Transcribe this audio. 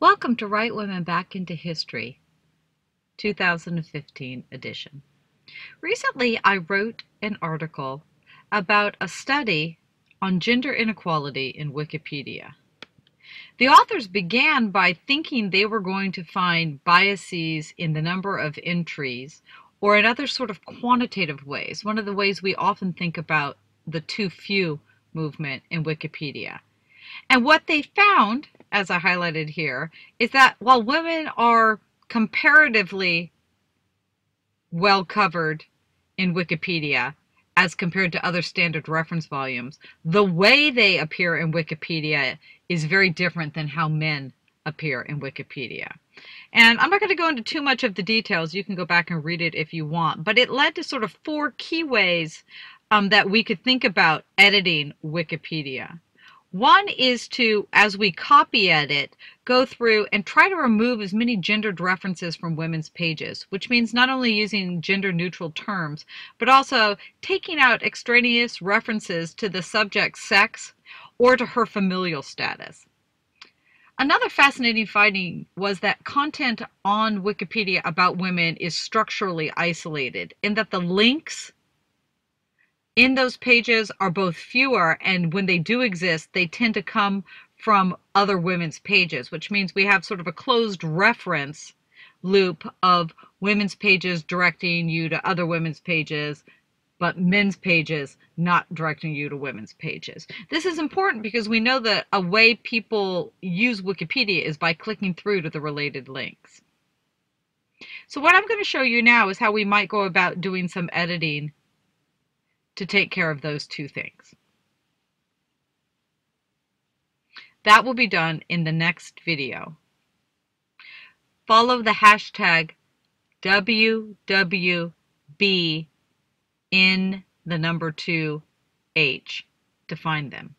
Welcome to Right Women Back into History, 2015 edition. Recently, I wrote an article about a study on gender inequality in Wikipedia. The authors began by thinking they were going to find biases in the number of entries or in other sort of quantitative ways, one of the ways we often think about the too few movement in Wikipedia. And what they found, as I highlighted here, is that while women are comparatively well covered in Wikipedia as compared to other standard reference volumes, the way they appear in Wikipedia is very different than how men appear in Wikipedia. And I'm not going to go into too much of the details. You can go back and read it if you want. But it led to sort of four key ways that we could think about editing Wikipedia. One is to, as we copy edit, go through and try to remove as many gendered references from women's pages, which means not only using gender-neutral terms, but also taking out extraneous references to the subject's sex or to her familial status. Another fascinating finding was that content on Wikipedia about women is structurally isolated, in that the links in those pages are both fewer, and when they do exist, they tend to come from other women's pages, which means we have sort of a closed reference loop of women's pages directing you to other women's pages, but men's pages not directing you to women's pages. This is important because we know that a way people use Wikipedia is by clicking through to the related links. So what I'm going to show you now is how we might go about doing some editing to take care of those two things. That will be done in the next video. Follow the hashtag WWB in the number 2H to find them.